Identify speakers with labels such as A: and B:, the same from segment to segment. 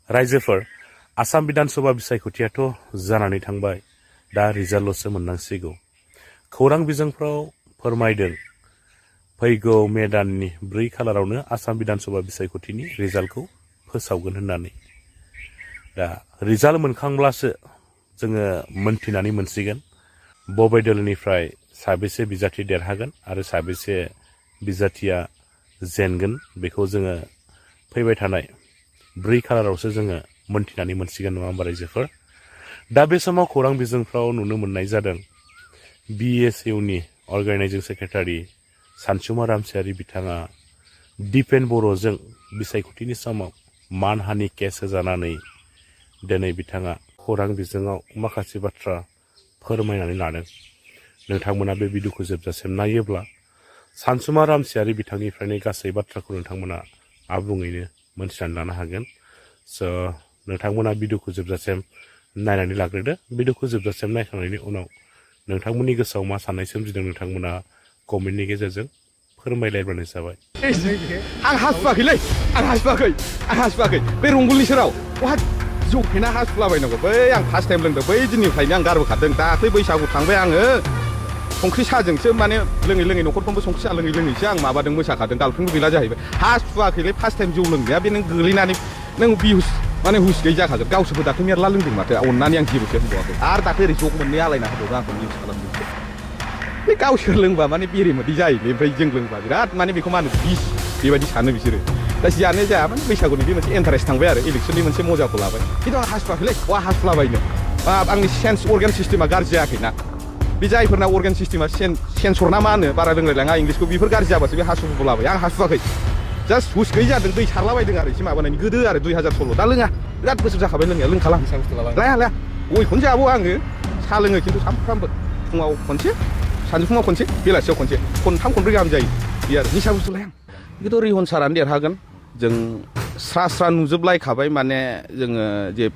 A: रायजोफोर आसाम बिधानसभा बिसायख'थियाथ' जानानै थांबाय दा रिजाल्टल'सो मोननांसिगौ खौरां बिजोंफ्राव फोरमायदों फैगौ मे दाननि 4 खालारावनो आसाम बिधानसभा बिसायख'थिनि रिजाल्टखौ फोसावगोन होननानै दा रिजाल्ट मोनखांब्लासो जोङो मोनथिनानै मोनसिगोन बबे दोलोनिफ्राय साबेसे बिजाथि देरहागोन आरो साबेसे बिजाथिया जेनगोन बेखौ जोङो फैबाय थानाय 4 खालारावसो जोङो मोनथिनानै मोनसिगोन नङा होमबा रायजोफोर दा बे समाव खौरां बिजोंफ्राव नुनो मोननाय जादों BSUनि अर्गानाइजिं सेक्रेटारि सानसुमा रामचियारी बिथाङा दिपेन बर'जों बिसायख'थिनि समाव मानहानि केस होजानानै दिनै बिथाङा खौरां बिजोङाव माखासे बाथ्रा फोरमायनानै लादों नोंथांमोना बे भिडिअखौ जोबजासिम नायोब्ला सानसुमा रामचियारी बिथांनिफ्रायनो गासै बाथ्राखौ नोंथांमोना आबुङैनो मोनथिनानै लानो हागोन स' नोंथांमोना भिडिअखौ जोबजासिम नायनानै लाग्रोदो भिडिअखौ जोबजासिम नायखांनायनि उनाव नोंथांमोननि गोसोआव मा साननाय सोमजिदों नोंथांमोना कमेन्टनि गेजेरजों फोरमायलायबानो जाबाय
B: आं हासुवाखै बे रंगुलनि सेराव जौफेना हासुलाबायनांगौ बै आं फार्स्ट टाइम लोंदों बै दिननिफ्रायनो आं गारबोखादों दाख्लै बैसागु थांबाय आङो संख्रि साजोंसो माने लोङै न'खरफ्रोमबो संख्रि सा लोङैसो आं माबादों मोसाखादों गार्लफ्रेन्डबो गैला जाहैबाय हासुवाखैलै फार्स्ट टाइम जौ लोंनाया बे नों गोलैनानै नों बिहुस माने हुस गैयै जाखागोन गावसोरबो दाख्लै मेरला लोंदों माथो अननानै आं जेबोसो होनबावाखै आरो दाख्लै ओरै जग मोननै आलायना होबावदों आंखौ निउस खालामदों बे गावसोर लोंबा माने बेरेमोदै जायोलै ओमफ्राय जों लोंबा बिराद माने बेखौ मा होनो बिस बेबायदि सानो बिसोरो दा जियानो जाया माने बैसागुनि बे मोनसे इन्टारेस्ट थांबाय आरो इलेक्सननि मोनसे मजाखौ लाबाय खिन्थु आं हासुवाखैलै हासुलाबायनो आंनि सेन्स अर्गान सिस्टेमा गाज्रि जायाखैना बे जायफोरना अर्गान सिस्टेमा सेन्सर ना मा होनो बारा रोंलायलाङा इंलिसखौ बेफोर गाज्रि जाबासो बे हासुखौ लाबाय आं हासुवाखै जास्ट हुस गैयै जादों दै सारलाबायदों आरो एसे माबानायनि गोदो आरो 2016 दा लोङा बिराद बोसोर जाखाबाय लोंनाया लोंखाला लाया गयखौनो जाबावो आङो साहा लोङो खिन्थु सानफ्रामबो फुङाव खनसे सानजौफुङाव खनसे बेलासियाव खनसे खनथाम खनब्रै गाहाम जायो बे आरो निसा बुस्थु लाया खिन्थु रिहन सारानो देरहागोन जों स्रा नुजोबलायखाबाय माने जोङो जे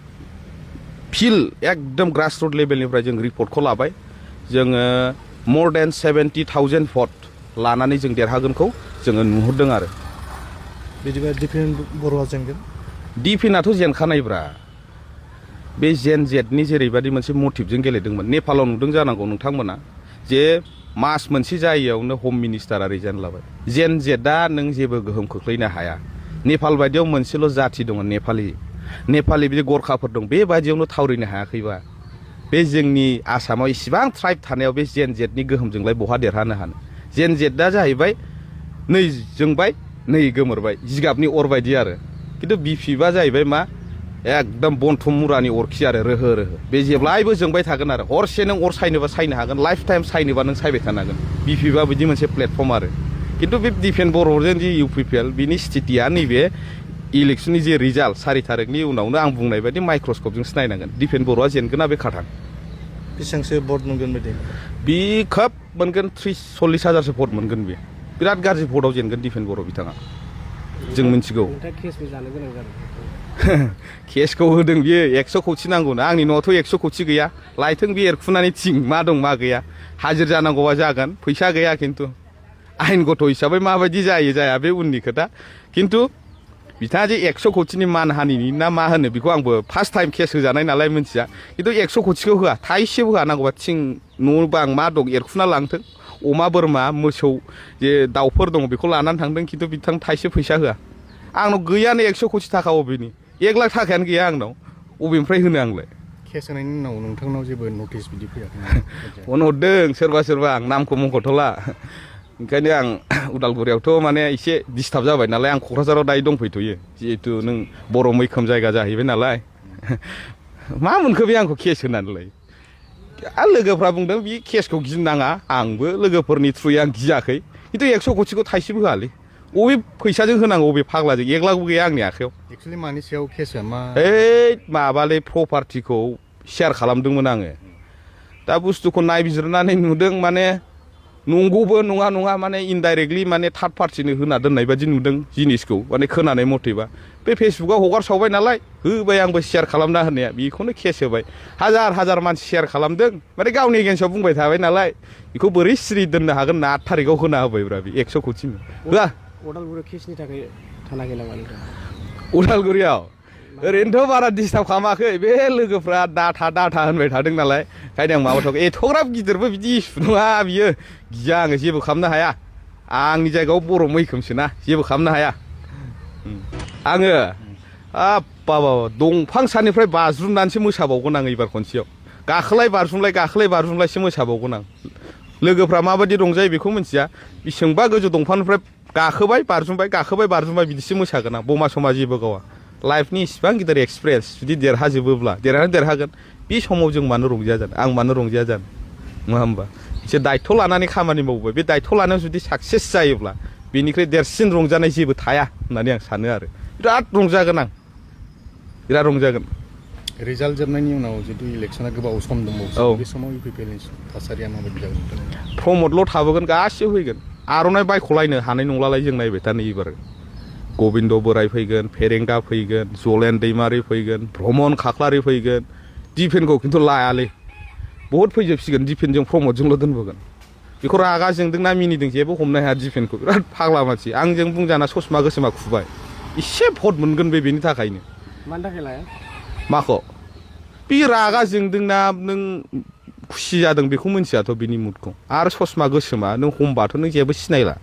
B: फिल्ड एकदम ग्रास रुट लेभेलनिफ्राय जों रिपर्टखौ लाबाय जोङो more than 70,000 भट लानानै जों देरहागोनखौ जोङो नुहुरदों आरो
C: बिदिबा दिपेन बर'आ जेनगोन
B: दिपेनाथ' जेनखानायब्रा बे जेन जेटनि जेरैबायदि मोनसे मटिभजों गेलेदोंमोन नेपालाव नुदों जानांगौ नोंथांमोना जे मास मोनसे जायैयावनो हम मिनिस्टारा रिजाइन लाबाय जेन जेटआ नों जेबो गोहोम खोख्लैनो हाया नेपाल बायदियाव मोनसेल' जाथि दङ नेपालि बिदि गरखाफोर दं बेबायदियावनो थावरिनो हायाखैबा बे जोंनि आसामाव इसिबां ट्राइब थानायाव बे जेन जेटनि गोहोमजोंलाय बहा देरहानो हानो जेन जेटआ जाहैबाय नै जोंबाय नै गोमोरबाय जिगाबनि अर बायदि आरो खिन्थु बिपिएफआ जाहैबाय मा एकदम बनथ' मुरानि अरखि आरो रोहो बे जेब्लायबो जोंबाय थागोन आरो हरसे नों अर सायनोबा सायनो हागोन लाइफ टाइम सायनोबा नों सायबाय थानो हागोन बिपिएफआ बिदि मोनसे प्लेटफर्म आरो खिन्थु बे दिपेन बर'जों जि इउपिपिएल बिनि स्थितिया नैबे इलेक्सननि जे रिजाल्ट 4 तारिखनि उनावनो आं बुंनाय बायदि माइक्रस्कपजोंसो नायनांगोन दिपेन बर'आ जेनगोना बे खाथां
C: बेसेबांसो भट मोनगोन बायदि
B: बि खोब मोनगोन 30-40 हाजारसो भट मोनगोन बे बिराद गाज्रि भटआव जेनगोन दिपेन बर' बिथाङा जों मिथिगौ केसखौ होदों बियो 100 कौटि नांगौना आंनि न'आवथ' 100 कौटि गैया लायथों बे एरखुनानै थिं मा दं मा गैया हाजिर जानांगौबा जागोन फैसा गैया खिन्थु आयेनगत हिसाबै माबायदि जाया बे उननि खोथा खिन्थु बिथाङा जे 100 कौटिनि मानहानिनि ना मा होनो बेखौ आंबो फार्स्ट टाइम केस होजानाय नालाय मिन्थिया खिन्थु 100 कौटिखौ होआ थाइसेबो होआ नांगौबा थिं न' बां मा दं एरखुना लांथों अमा बोरमा मोसौ जे दाउफोर दङ बेखौ लानानै थांदों खिन्थु बिथां थाइसे फैसा होआ आंनाव गैयानो 100 कौटि थाखा अबेनि 1 लाख थाखायानो गैया आंनाव अबेनिफ्राय होनो आंलाय
C: केस होनायनि उनाव नोंथांनाव जेबो नटिस बिदि फैयाखै
B: फन हरदों सोरबा आं नामखौ मुंख'थ'ला ओंखायनो आं उदालगुरियावथ' माने एसे डिस्टार्ब जाबाय नालाय आं क'क्राझाराव दायो दंफैथ'यो जिहेतु नों बर' मैखोम जायगा जाहैबाय नालाय मा मोनखो बे आंखौ केस होनानैलाय आरो लोगोफ्रा बुंदों बे केसखौ गिनाङा आंबो लोगोफोरनि थ्रुयै आं गियाखै खिन्थु 100 कौटिखौ थाइसेबो होआलै अबे फैसाजों होनांगौ अबे फाग्लाजों 1 लाखबो गैया आंनि आखायाव
C: एक्चुअलि मानि सायाव केसआ मा
B: माबालै प्रपार्टिखौ शेयार खालामदोंमोन आङो दा बुस्थुखौ नायबिजिरनानै नुदों माने नंगौबो नङा माने इनडाइरेक्टलि माने थार्ड पार्टिनो होना दोननाय बायदि नुदों जिनिसखौ माने खोनानाय मथेबा बे फेसबुकाव हगारसावबाय नालाय होबाय आंबो शेयार खालामना होनाया बेखौनो केस होबाय हाजार मानसि शेयार खालामदों माने गावनि एगेन्स्टआव बुंबाय थाबाय नालाय बेखौ बोरै सिरि दोननो हागोन ना 8 तारिखआव होना होबायब्रा बे 100 कौटि होआ
D: उदालगुरि केसनि थाखाय थानाखै नामा नोंथां
B: उदालगुरियाव ओरैनोथ' बारा डिस्टार्ब खालामाखै बे लोगोफ्रा डाटा होनबाय थादों नालाय ओंखायनो आं माबाथ'वाखै एथ'ग्राब गिदिरबो बिदि इसु नङा बियो गिया आङो जेबो खालामनो हाया आंनि जायगायाव बर' मैखोमसोना जेबो खालामनो हाया आङो बाबा दंफां सानिफ्राय बाज्रुमनानैसो मोसाबावगोन आं एबार खनसेयाव गाखोलाय बारजुमलायसो मोसाबावगोन आं लोगोफ्रा माबायदि रंजायो बेखौ मिथिया बेसेबांबा गोजौ दंफांनिफ्राय गाखोबाय बारजुमबाय बिदिसो मोसागोन आं बमा समा जेबो गावा लाइफनि इसिबां गिदिर एक्सपिरियेन्स जुदि देरहाजोबोब्ला देरहागोन बे समाव जों मानो रंजाया जानो आं मानो रंजाया जानो नङा होमबा एसे दायथ' लानानै खामानि मावबाय बे दायथ' लानायाव जुदि साक्सेस जायोब्ला बेनिख्रुइ देरसिन रंजानाय जेबो थाया होननानै आं सानो आरो बिराद रंजागोन आं बिराद रंजागोन
C: रिजाल्ट जोबनायनि उनाव जितु इलेक्सना गोबाव सम दंबावो बे समाव इउपिपिएलनि थासारिया माबायदि जागोन
B: प्रमदल' थाबोगोन गासिबो फैगोन आर'नाइ बायख'लायनो हानाय नंलालाय जों नायबाय था नै एबार गबिन्द बोराय फैगोन फेरेंगा फैगोन जलेन दैमारि फैगोन भ्रमन खाख्लारि फैगोन दिफेनखौ खिन्थु लायालै बहुद फैजोबसिगोन दिफेनजों प्रमदजोंल' दोनबोगोन बेखौ रागा जोंदोंना मिनिदों जेबो हमनो हाया दिफेनखौ बिराद फाग्ला मानसि आंजों बुंजाना ससमा गोसोमा खुबाय एसे भट मोनगोन बेनि थाखायनो
C: मानि थाखाय लाया
B: माखौ बे रागा जोंदोंना नों खुसि जादों बेखौ मिथियाथ' बिनि मुडखौ आरो ससमा गोसोमा नों हमबाथ' नों जेबो सिनायला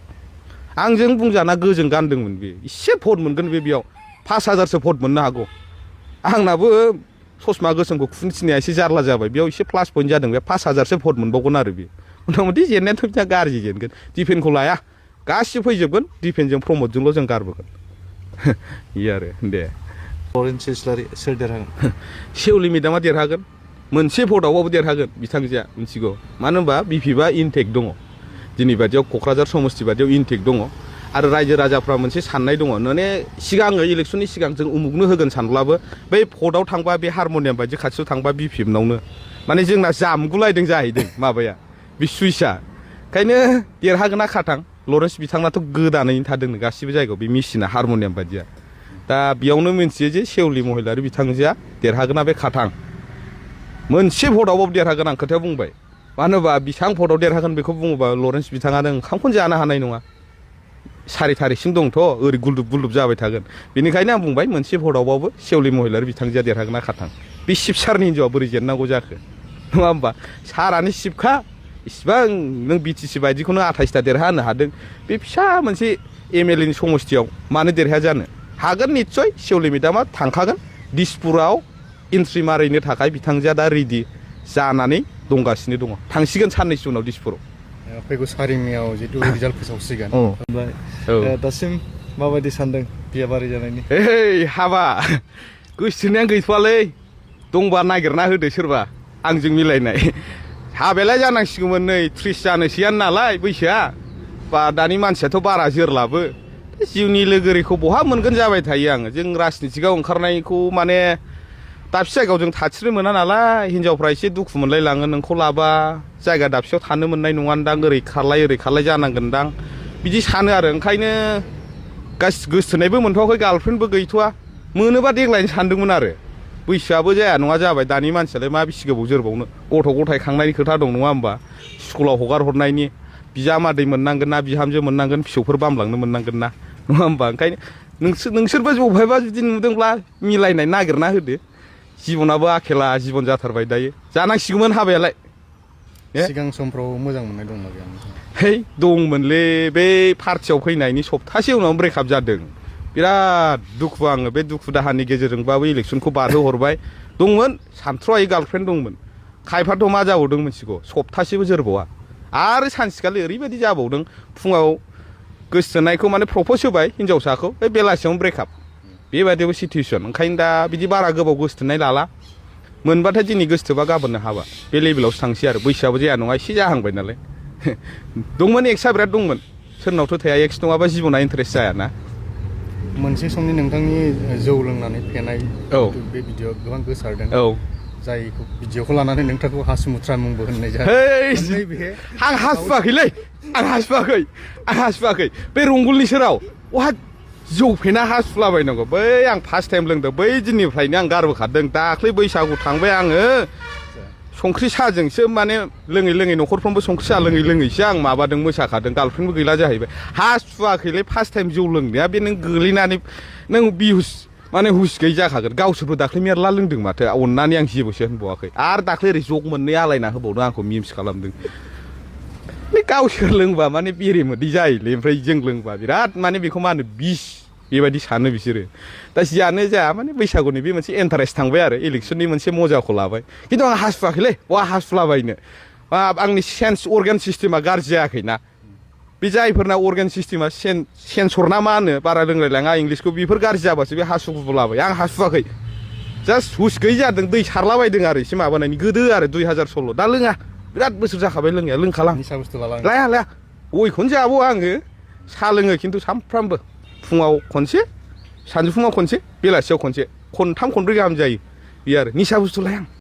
B: आंजों बुंजाना गोजों गानदोंमोन बे एसे भट मोनगोन बेयाव 5,000सो भट मोननो हागौ आंनाबो ससमा गोसोमखौ खुनो थिनाया एसे जारला जाबाय बेयाव एसे प्लास पइन्ट जादों बे 5,000सो भट मोनबावगोन आरो बे मथा मथि जेननायाथ' बिदिया गाज्रि जेनगोन दिफेनखौ लाया गासिबो फैजोबगोन दिफेनजों प्रमदजोंल' जों गारबोगोन बे आरो दे
C: सोर देरहागोन
B: सेवलि मेदामा देरहागोन मोनसे भटआवबाबो देरहागोन बिथांजोआ मिथिगौ मानो होनबा बिपिएफआ इनटेक दङ दिनै बादियाव क'क्राझार समस्ति बादियाव इनटेक दङ आरो रायजो राजाफ्रा मोनसे साननाय दङ माने सिगाङो इलेक्सननि सिगां जों उमुगनो होगोन सानब्लाबो बै भटआव थांबा बे हारमनियाम बायदि खाथियाव थांबा बिपिएफनावनो माने जोंना जामगुलायदों जाहैदों माबाया बे सुइसआ ओंखायनो देरहागोना खाथां लरेन्स बिथांनाथ' गोदानैनो थादोंनो गासिबो जायगायाव बे मेसिना हारमनियाम बायदिया दा बेयावनो मिथियो जे सेवलि महिलारि बिथांजोआ देरहागोना बे खाथां मोनसे भटआवबाबो देरहागोन आं खोथाया बुंबाय मानो होनबा बेसेबां भटआव देरहागोन बेखौ बुङोबा लरेन्स बिथाङानो ओंखामखौनो जानो हानाय नङा 4 थारिखसिम दंथ' ओरै गुलदुब जाबाय थागोन बेनिखायनो आं बुंबाय मोनसे भटआवबाबो सेवलि महिलारि बिथांजोआ देरहागोना खाथां बे शिब सारनि हिन्जावआ बोरै जेननांगौ जाखो नङा होमबा सारानो शिबखा इसिबां नों बिटिसि बायदिखौनो 28टा देरहा होनो हादों बे फिसा मोनसे एमएलएनि समस्तियाव मानो देरहाया जानो हागोन निस्सय सेवलि मेदामा थांखागोन दिसपुराव एन्ट्रि मारिनो थाखाय बिथांजोआ दा रेडि जानानै दंगासिनो दङ थांसिगोन साननैसो उनाव दिसपुराव
C: फैगौ 4 मेआव जितु रिजाल्ट फोसावसिगोन दासिम माबायदि सानदों बियाबारि जानायनि
B: हाबा गोसोथोनायानो गैथ'वालै दंबा नागिरना होदो सोरबा आंजों मिलायनाय हाबायालाय जानांसिगौमोन नै 30 जानोसैयानो नालाय बैसोआ बा दानि मानसियाथ' बारा जोरलाबो जिउनि लोगोरिखौ बहा मोनगोन जाबाय थायो आङो जों राजनितिकआव ओंखारनायखौ माने दाबसे जायगायाव जों थाथिरनो मोना नालाय हिनजावफ्रा एसे दुखु मोनलायलाङो नोंखौ लाबा जायगा दाबसेयाव थानो मोननाय नङानदां ओरै खारलाय जानांगोनदां बिदि सानो आरो ओंखायनो गोसोथोनायबो मोनथ'वाखै गार्लफ्रेन्डबो गैथ'वा मोनोबा देग्लायनो सानदोंमोन आरो बैसोआबो जाया नङा जाबाय दानि मानसियालाय मा बेसे गोबाव जोरबावनो गथ' गथाय खांनायनि खोथा दं नङा होमबा स्कुलाव हगार हरनायनि बिजामादै मोननांगोन ना बिहामजो मोननांगोन फिसौफोर बामलांनो मोननांगोन ना नङा होमबा ओंखायनो नोंसोरबो बबेहायबा जुदि नुदोंब्ला मिलायनाय नागिरना होदो जिबनाबो आखेला जिबन जाथारबाय दायो जानांसिगौमोन हाबायालाय
C: सिगां समफ्राव मोजां मोननाय दंना गैया
B: है दंमोनलै बे पार्टियाव फैनायनि सप्तासे उनाव ब्रेकआप जादों बिराद दुखु आङो बे दुखु दाहानि गेजेरजोंबाबो इलेक्सनखौ बारहोहरबाय दंमोन सानथ्र'हायै गार्लफ्रेन्ड दंमोन खायफाथ' मा जाबावदों मिथिगौ सप्तासेबो जोरबावा आरो सानसेखालि ओरैबायदि जाबावदों फुङाव गोसोथोनायखौ माने प्रप'ज होबाय हिनजावसाखौ बे बेलासियावनो ब्रेकआप बेबायदिबो सिटुवेसन ओंखायनो दा बिदि बारा गोबाव गोसोथोनाय लाला मोनबाथाय दिनै गोसोथोबा गाबोननो हाबा बे लेभेलावसो थांसै आरो बैसोआबो जाया नङा एसे जाहांबाय नालाय दंमोन एक्सआ बिराद दंमोन सोरनावथ' थाया एक्स नङाबा जिबना इन्टारेस्ट जायाना
C: मोनसे समनि नोंथांनि जौ लोंनानै फेनाय बे भिडिअ गोबां गोसारदों जायखौ भिडिअखौ लानानै नोंथांखौ हासुमुथ्रा मुंबो होननाय जादों
B: आं हासुवाखैलै आं हासुवाखै बे रंगुलनि सेराव वाह जौ फेना हासुलाबायनांगौ बै आं फार्स्ट टाइम लोंदों बै दिननिफ्रायनो आं गारबोखादों दाख्लै बैसागु थांबाय आङो संख्रि साहाजोंसो माने लोङै न'खरफ्रोमबो संख्रि साहा लोङैसो आं माबादों मोसाखादों गार्लफ्रेन्डबो गैला जाहैबाय हासुवाखैलै फार्स्ट टाइम जौ लोंनाया बे नों गोलैनानै नों बिहुस माने हुस गैयै जाखागोन गावसोरबो दाख्लै मेरला लोंदों माथो अननानै आं जेबोसो होनबावाखै आरो दाख्लै ओरै जग मोननै आलायना होबावदों आंखौ मिम्स खालामदों गावसोर लोंबा माने बेरे मोदै जायोलै ओमफ्राय जों लोंबा बिराद माने बेखौ मा होनो बिस बेबायदि सानो बिसोरो दा जियानो जाया माने बैसागुनि बे मोनसे इन्टारेस्ट थांबाय आरो इलेक्सननि मोनसे मजाखौ लाबाय खिन्थु आं हासुवाखैलै बहा हासुलाबायनो आंनि सेन्स अर्गान सिस्टेमा गाज्रि जायाखैना बे जायफोरना अर्गान सिस्टेमा सेन्सर ना मा होनो बारा रोंलायलाङा इंलिसखौ बेफोर गाज्रि जाबासो बे हासुगुलाबाय आं हासुवाखै जास्ट हुस गैयै जादों दै सारलाबायदों आरो एसे माबानायनि गोदो आरो 2016 दा लोङा बिराद बोसोर जाखाबाय लोंनाया लोंखाला लाया गयखौनो जाबावो आङो साहा लोङो खिन्थु सामफ्रामबो फुङाव खनसे सानजौफुङाव खनसे बेलासियाव खनसे खनथाम खनब्रै गाहाम जायो बे आरो निसा बुस्थु लाया आं